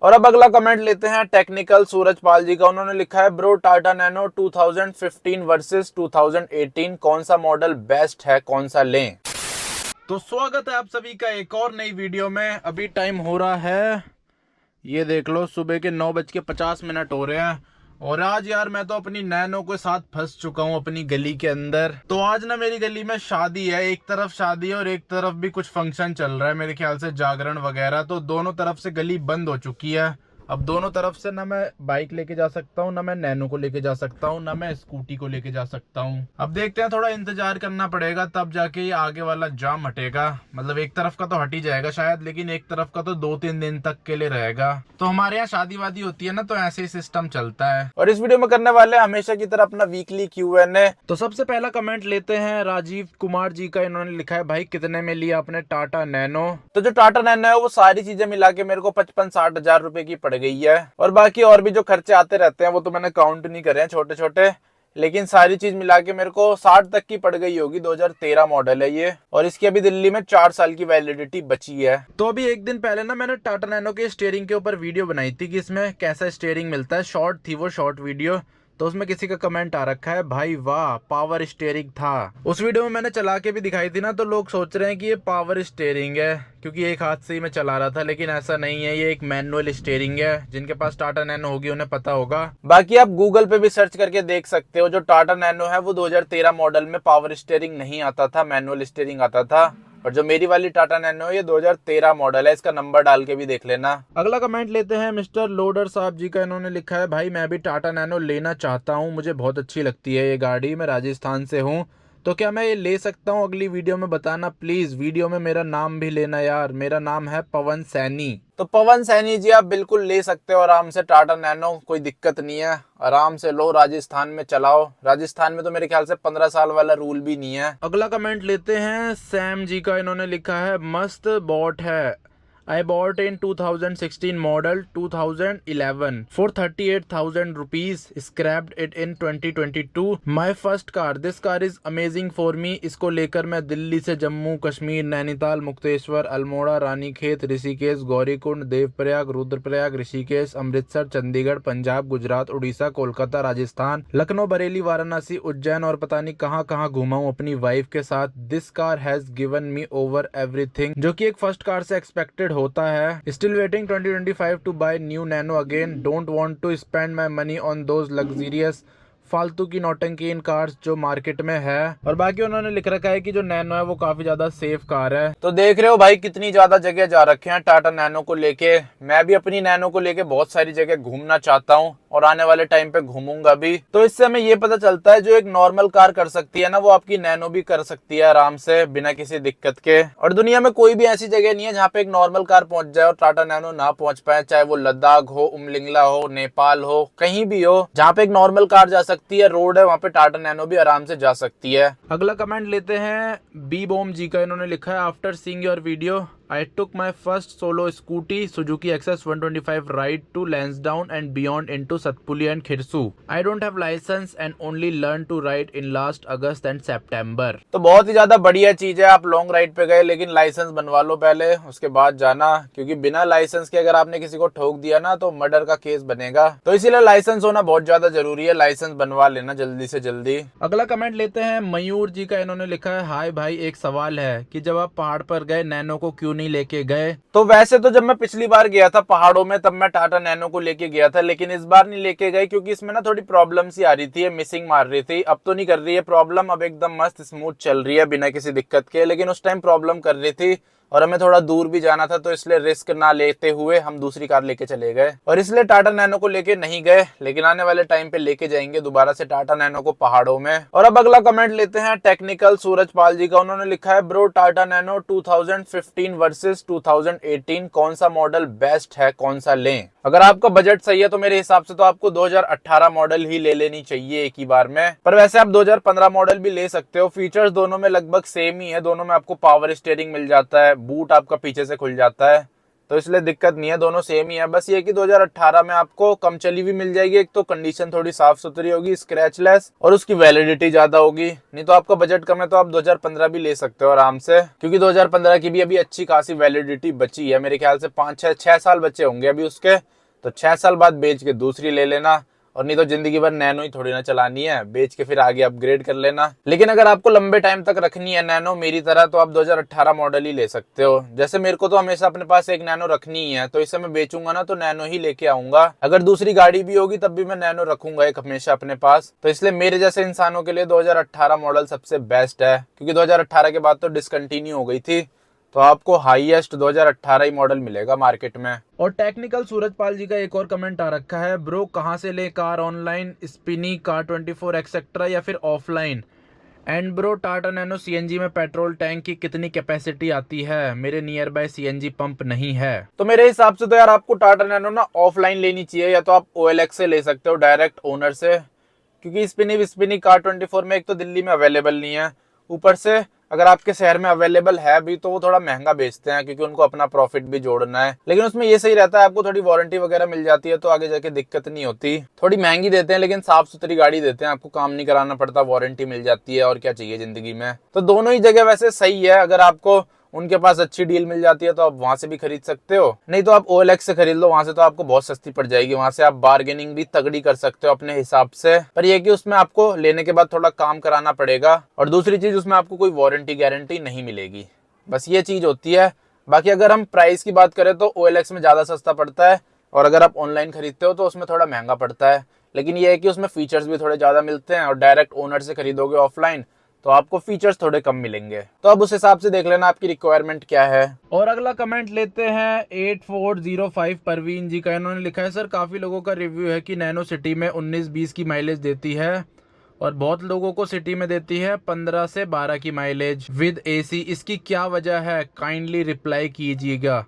और अब अगला कमेंट लेते हैं टेक्निकल सूरजपाल जी का। उन्होंने लिखा है ब्रो टाटा नैनो 2015 वर्सेस 2018 कौन सा मॉडल बेस्ट है, कौन सा लें। तो स्वागत है आप सभी का एक और नई वीडियो में। अभी टाइम हो रहा है, ये देख लो, सुबह के 9:50 हो रहे हैं। और आज यार मैं तो अपनी नैनो के साथ फंस चुका हूँ अपनी गली के अंदर। तो आज ना मेरी गली में शादी है, एक तरफ शादी है और एक तरफ भी कुछ फंक्शन चल रहा है, मेरे ख्याल से जागरण वगैरह। तो दोनों तरफ से गली बंद हो चुकी है। अब दोनों तरफ से ना मैं बाइक लेके जा सकता हूँ, ना मैं नैनो को लेके जा सकता हूँ, ना मैं स्कूटी को लेके जा सकता हूँ। अब देखते हैं, थोड़ा इंतजार करना पड़ेगा, तब जाके ये आगे वाला जाम हटेगा। मतलब एक तरफ का तो हट ही जाएगा शायद, लेकिन एक तरफ का तो 2-3 दिन तक के लिए रहेगा। तो हमारे यहाँ शादी वादी होती है ना, तो ऐसे ही सिस्टम चलता है। और इस वीडियो में करने वाले हमेशा की तरह अपना वीकली Q&A। तो सबसे पहला कमेंट लेते हैं राजीव कुमार जी का। इन्होंने लिखा है भाई कितने में लिया आपने टाटा नैनो। तो जो टाटा नैनो है वो सारी चीजें मिला के मेरे को 55-60 हजार रुपए की पड़ गई है। और बाकी और भी जो खर्चे आते रहते हैं वो तो मैंने काउंट नहीं करे हैं, छोटे छोटे, लेकिन सारी चीज मिला के मेरे को 60 तक की पड़ गई होगी। 2013 मॉडल है ये, और इसकी अभी दिल्ली में 4 साल की वैलिडिटी बची है। तो अभी एक दिन पहले ना मैंने टाटा नैनो के स्टीयरिंग के ऊपर वीडियो बनाई थी कि इसमें कैसा स्टीयरिंग मिलता है। शॉर्ट थी वो, शॉर्ट वीडियो। तो उसमें किसी का कमेंट आ रखा है भाई वाह पावर स्टीयरिंग था। उस वीडियो में मैंने चला के भी दिखाई थी ना, तो लोग सोच रहे हैं कि ये पावर स्टीयरिंग है क्योंकि एक हाथ से ही मैं चला रहा था, लेकिन ऐसा नहीं है, ये एक मैनुअल स्टीयरिंग है। जिनके पास टाटा नैनो होगी उन्हें पता होगा। बाकी आप गूगल पे भी सर्च करके देख सकते हो। जो टाटा नैनो है वो 2013 मॉडल में पावर स्टीयरिंग नहीं आता था, मैनुअल स्टीयरिंग आता था। और जो मेरी वाली टाटा नैनो है ये 2013 मॉडल है, इसका नंबर डाल के भी देख लेना। अगला कमेंट लेते हैं मिस्टर लोडर साहब जी का। इन्होंने लिखा है भाई मैं भी टाटा नैनो लेना चाहता हूँ, मुझे बहुत अच्छी लगती है ये गाड़ी, मैं राजस्थान से हूँ, तो क्या मैं ये ले सकता हूँ? अगली वीडियो में बताना प्लीज। वीडियो में मेरा नाम भी लेना यार, मेरा नाम है पवन सैनी। तो पवन सैनी जी आप बिल्कुल ले सकते हो आराम से टाटा नैनो, कोई दिक्कत नहीं है, आराम से लो, राजस्थान में चलाओ। राजस्थान में तो मेरे ख्याल से 15 साल वाला रूल भी नहीं है। अगला कमेंट लेते हैं सैम जी का। इन्होंने लिखा है मस्त बॉट है, I bought in 2016 model 2011 for 38,000 rupees. Scrapped it in 2022. My first car. This car is amazing for me. इसको लेकर मैं दिल्ली से जम्मू कश्मीर, नैनीताल, मुक्तेश्वर, अल्मोड़ा, रानीखेत, ऋषिकेश, गौरीकुंड, देवप्रयाग, रुद्रप्रयाग, ऋषिकेश, अमृतसर, चंडीगढ़, पंजाब, गुजरात, उड़ीसा, कोलकाता, राजस्थान, लखनऊ, बरेली, वाराणसी, उज्जैन और पता नहीं कहाँ कहाँ घूमा हूँ अपनी वाइफ के साथ। This car has given me over everything, जो कि एक फर्स्ट कार से एक्सपेक्टेड होता है। Still waiting 2025 to buy new Nano again. Don't want to spend my money on those luxurious फालतू की नौटंकी इन कार्स जो मार्केट में है। और बाकी उन्होंने लिख रखा है कि जो नैनो है वो काफी ज्यादा सेफ कार है। तो देख रहे हो भाई कितनी ज्यादा जगह जा रखे हैं टाटा नैनो को लेके। मैं भी अपनी नैनो को लेके बहुत सारी जगह घूमना चाहता हूँ और आने वाले टाइम पे घूमूंगा भी। तो इससे हमें ये पता चलता है जो एक नॉर्मल कार कर सकती है ना, वो आपकी नैनो भी कर सकती है आराम से, बिना किसी दिक्कत के। और दुनिया में कोई भी ऐसी जगह नहीं है जहाँ पे एक नॉर्मल कार पहुंच जाए और टाटा नैनो ना पहुंच पाए, चाहे वो लद्दाख हो, उमलिंगला हो, नेपाल हो, कहीं भी हो, जहाँ पे एक नॉर्मल कार जा सकती है, रोड है, वहाँ पे टाटा नैनो भी आराम से जा सकती है। अगला कमेंट लेते हैं बी बॉम जी का। इन्होंने लिखा है after seeing your video I took my first solo scooty Suzuki XS 125 ride to Lansdowne and beyond into Satpuli and Khirsu. I don't have license and only learned to ride in last August and September. तो बहुत ही ज्यादा बढ़िया चीज है, आप long ride पे गए लेकिन लाइसेंस बनवा लो पहले, उसके बाद जाना, क्योंकि बिना लाइसेंस के अगर आपने किसी को ठोक दिया ना तो मर्डर का केस बनेगा। तो इसीलिए लाइसेंस होना बहुत ज्यादा जरूरी है, लाइसेंस बनवा लेना जल्दी से जल्दी। अगला कमेंट लेते हैं मयूर जी का। इन्होंने लिखा है हाय भाई एक सवाल है कि जब आप पहाड़ पर गए नैनो को क्यों नहीं लेके गए? तो वैसे तो जब मैं पिछली बार गया था पहाड़ों में तब मैं टाटा नैनो को लेके गया था, लेकिन इस बार नहीं लेके गए क्योंकि इसमें ना थोड़ी प्रॉब्लम सी आ रही थी, मिसिंग मार रही थी। अब तो नहीं कर रही है प्रॉब्लम, अब एकदम मस्त स्मूथ चल रही है बिना किसी दिक्कत के, लेकिन उस टाइम प्रॉब्लम कर रही थी और हमें थोड़ा दूर भी जाना था, तो इसलिए रिस्क ना लेते हुए हम दूसरी कार लेके चले गए और इसलिए टाटा नैनो को लेके नहीं गए। लेकिन आने वाले टाइम पे लेके जाएंगे दोबारा से टाटा नैनो को पहाड़ों में। और अब अगला कमेंट लेते हैं टेक्निकल सूरजपाल जी का। उन्होंने लिखा है ब्रो टाटा नैनो 2015 वर्सेस 2018 कौन सा मॉडल बेस्ट है, कौन सा लें? अगर आपका बजट सही है तो मेरे हिसाब से तो आपको 2018 मॉडल ही ले लेनी चाहिए एक ही बार में, पर वैसे आप 2015 मॉडल भी ले सकते हो। फीचर्स दोनों में लगभग सेम ही है, दोनों में आपको पावर स्टीयरिंग मिल जाता है, बूट आपका पीछे से खुल जाता है, तो इसलिए दिक्कत नहीं है, दोनों सेम ही है। बस ये कि 2018 में आपको कम चली हुई मिल जाएगी, एक तो कंडीशन थोड़ी साफ सुथरी होगी, स्क्रैचलेस, और उसकी वैलिडिटी ज्यादा होगी। नहीं तो आपका बजट कम है तो आप 2015 भी ले सकते हो आराम से, क्योंकि 2015 की भी अभी अच्छी खासी वैलिडिटी बची है। मेरे ख्याल से 5-6 साल बचे होंगे अभी उसके, तो 6 साल बाद बेच के दूसरी ले लेना। और नहीं तो जिंदगी भर नैनो ही थोड़ी ना चलानी है, बेच के फिर आगे अपग्रेड कर लेना। लेकिन अगर आपको लंबे टाइम तक रखनी है नैनो मेरी तरह, तो आप 2018 मॉडल ही ले सकते हो। जैसे मेरे को तो हमेशा अपने पास एक नैनो रखनी ही है, तो इसे मैं बेचूंगा ना तो नैनो ही लेके आऊंगा। अगर दूसरी गाड़ी भी होगी तब भी मैं नैनो रखूंगा एक हमेशा अपने पास। तो इसलिए मेरे जैसे इंसानों के लिए 2018 मॉडल सबसे बेस्ट है, क्योंकि 2018 के बाद तो डिसकंटिन्यू हो गई थी, तो आपको हाईएस्ट 2018 ही मॉडल मिलेगा मार्केट में। और टेक्निकल सूरजपाल जी का एक और कमेंट आ रखा है, ब्रो कहाँ से ले कार, ऑनलाइन, स्पिनी, कार24 एक्सेट्रा या फिर offline? And bro Tata nano CNG में पेट्रोल टैंक की कितनी कैपेसिटी आती है? मेरे नियर बाय सीएनजी पंप नहीं है। तो मेरे हिसाब से तो यार आपको टाटा नैनो ना ऑफलाइन लेनी चाहिए, या तो आप OLX से ले सकते हो डायरेक्ट ओनर से, क्योंकि स्पिनी कार24 में एक तो दिल्ली में अवेलेबल नहीं है, ऊपर से अगर आपके शहर में अवेलेबल है भी तो वो थोड़ा महंगा बेचते हैं, क्योंकि उनको अपना प्रॉफिट भी जोड़ना है। लेकिन उसमें ये सही रहता है, आपको थोड़ी वारंटी वगैरह मिल जाती है, तो आगे जाके दिक्कत नहीं होती। थोड़ी महंगी देते हैं लेकिन साफ सुथरी गाड़ी देते हैं, आपको काम नहीं कराना पड़ता, वारंटी मिल जाती है, और क्या चाहिए जिंदगी में। तो दोनों ही जगह वैसे सही है, अगर आपको उनके पास अच्छी डील मिल जाती है तो आप वहां से भी खरीद सकते हो, नहीं तो आप OLX से खरीद लो, वहां से तो आपको बहुत सस्ती पड़ जाएगी, वहां से आप बार्गेनिंग भी तगड़ी कर सकते हो अपने हिसाब से। पर यह कि उसमें आपको लेने के बाद थोड़ा काम कराना पड़ेगा, और दूसरी चीज उसमें आपको कोई वारंटी गारंटी नहीं मिलेगी, बस ये चीज होती है। बाकी अगर हम प्राइस की बात करें तो OLX में ज्यादा सस्ता पड़ता है, और अगर आप ऑनलाइन खरीदते हो तो उसमें थोड़ा महंगा पड़ता है। लेकिन यह है कि उसमें फीचर्स भी थोड़े ज्यादा मिलते हैं, और डायरेक्ट ओनर से खरीदोगे ऑफलाइन तो आपको फीचर्स थोड़े कम मिलेंगे। तो अब उस हिसाब से देख लेना आपकी रिक्वायरमेंट क्या है। और अगला कमेंट लेते हैं 8405 परवीन जी का। इन्होंने लिखा है, सर काफी लोगों का रिव्यू है कि नैनो सिटी में 19-20 की माइलेज देती है, और बहुत लोगों को सिटी में देती है 15 से 12 की माइलेज विद AC। इसकी क्या वजह है, काइंडली रिप्लाई कीजिएगा,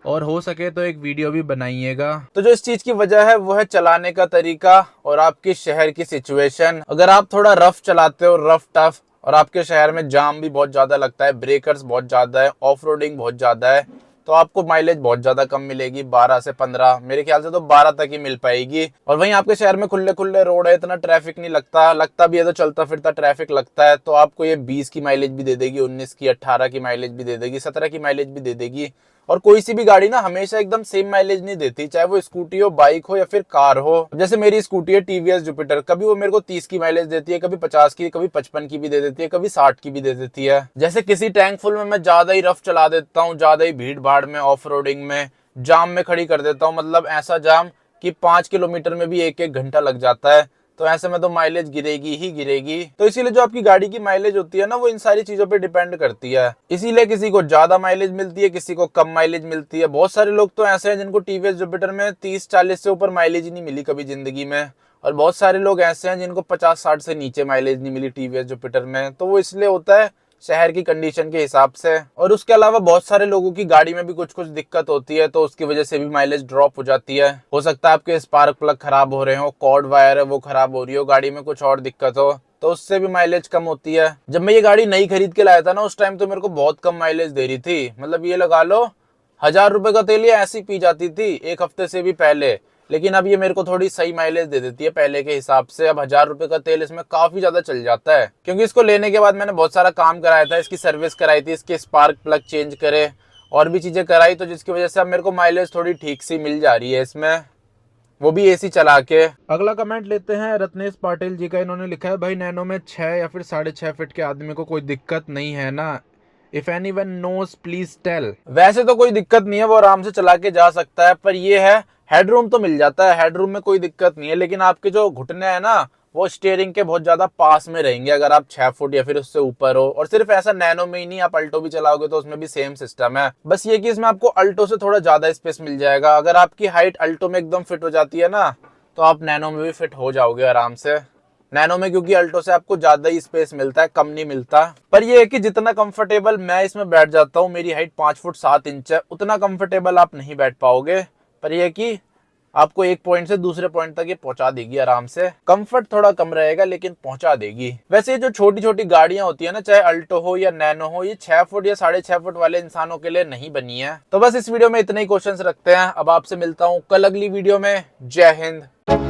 और हो सके तो एक वीडियो भी बनाइएगा। तो जो इस चीज की वजह है वो है चलाने का तरीका और आपकी शहर की सिचुएशन। अगर आप थोड़ा रफ चलाते हो, रफ टफ, और आपके शहर में जाम भी बहुत ज्यादा लगता है, ब्रेकर्स बहुत ज्यादा है, ऑफ रोडिंग बहुत ज्यादा है, तो आपको माइलेज बहुत ज्यादा कम मिलेगी, 12 से 15, मेरे ख्याल से तो 12 तक ही मिल पाएगी। और वहीं आपके शहर में खुले खुले रोड है, इतना ट्रैफिक नहीं लगता भी है तो चलता फिरता ट्रैफिक लगता है, तो आपको ये 20 की माइलेज भी दे देगी, 19 की, 18 की माइलेज भी दे देगी, 17 की माइलेज भी दे देगी। और कोई सी भी गाड़ी ना हमेशा एकदम सेम माइलेज नहीं देती, चाहे वो स्कूटी हो, बाइक हो या फिर कार हो। जैसे मेरी स्कूटी है TVS जुपिटर, कभी वो मेरे को 30 की माइलेज देती है, कभी 50 की, कभी 55 की भी दे देती है, कभी 60 की भी दे देती है। जैसे किसी टैंक फुल में मैं ज्यादा ही रफ चला देता हूँ, ज्यादा ही भीड़ भाड़ में, ऑफ रोडिंग में, जाम में खड़ी कर देता हूँ, मतलब ऐसा जाम कि 5 किलोमीटर में भी 1-1 घंटा लग जाता है, तो ऐसे में तो माइलेज गिरेगी ही गिरेगी। तो इसीलिए जो आपकी गाड़ी की माइलेज होती है ना, वो इन सारी चीजों पे डिपेंड करती है। इसीलिए किसी को ज्यादा माइलेज मिलती है, किसी को कम माइलेज मिलती है। बहुत सारे लोग तो ऐसे हैं जिनको TVS जुपिटर में 30-40 से ऊपर माइलेज ही नहीं मिली कभी जिंदगी में, और बहुत सारे लोग ऐसे हैं जिनको 50-60 से नीचे माइलेज नहीं मिली TVS जुपिटर में। तो वो इसलिए होता है शहर की कंडीशन के हिसाब से। और उसके अलावा बहुत सारे लोगों की गाड़ी में भी कुछ कुछ दिक्कत होती है, तो उसकी वजह से भी माइलेज ड्रॉप हो जाती है। हो सकता है आपके स्पार्क प्लग खराब हो रहे हो, कॉर्ड वायर है वो खराब हो रही हो, गाड़ी में कुछ और दिक्कत हो, तो उससे भी माइलेज कम होती है। जब मैं ये गाड़ी नई खरीद के लाया था ना, उस टाइम तो मेरे को बहुत कम माइलेज दे रही थी, मतलब ये लगा लो 1000 रुपए का तेल ये ऐसी पी जाती थी एक हफ्ते से भी पहले। लेकिन अब ये मेरे को थोड़ी सही माइलेज दे देती है पहले के हिसाब से। अब 1000 रुपए का तेल इसमें काफी ज्यादा चल जाता है, क्योंकि इसको लेने के बाद मैंने बहुत सारा काम कराया था, इसकी सर्विस कराई थी, इसके स्पार्क प्लग चेंज करे, और भी चीजें कराई, तो जिसकी वजह से अब मेरे को माइलेज थोड़ी ठीक सी मिल जा रही है इसमें, वो भी AC चला के। अगला कमेंट लेते हैं रत्नेश पाटिल जी का। इन्होंने लिखा है, भाई नैनो में 6 या फिर 6.5 फीट के आदमी को कोई दिक्कत नहीं है ना? If anyone knows please tell. वैसे तो कोई दिक्कत नहीं है, वो आराम से चला के जा सकता है, पर ये है हेडरूम तो मिल जाता है, हेडरूम में कोई दिक्कत नहीं है, लेकिन आपके जो घुटने हैं ना वो स्टीयरिंग के बहुत ज्यादा पास में रहेंगे अगर आप 6 फुट या फिर उससे ऊपर हो। और सिर्फ ऐसा नैनो में ही नहीं, आप अल्टो भी चलाओगे तो उसमें भी सेम सिस्टम है, बस ये कि इसमें आपको अल्टो से थोड़ा ज्यादा स्पेस मिल जाएगा। अगर आपकी हाइट अल्टो में एकदम फिट हो जाती है ना, तो आप नैनो में भी फिट हो जाओगे आराम से। नैनो में क्योंकि अल्टो से आपको ज्यादा ही स्पेस मिलता है, कम नहीं मिलता। पर ये है कि जितना कंफर्टेबल मैं इसमें बैठ जाता हूँ, मेरी हाइट 5 फुट 7 इंच है, उतना कंफर्टेबल आप नहीं बैठ पाओगे। पर ये है कि आपको एक पॉइंट से दूसरे पॉइंट तक ये पहुंचा देगी आराम से। कंफर्ट थोड़ा कम रहेगा लेकिन पहुंचा देगी। वैसे ये जो छोटी छोटी गाड़ियां होती है ना, चाहे अल्टो हो या नैनो हो, ये 6 फुट या 6.5 फुट वाले इंसानों के लिए नहीं बनी है। तो बस इस वीडियो में इतने ही क्वेश्चंस रखते हैं। अब आपसे मिलता हूं कल अगली वीडियो में। जय हिंद।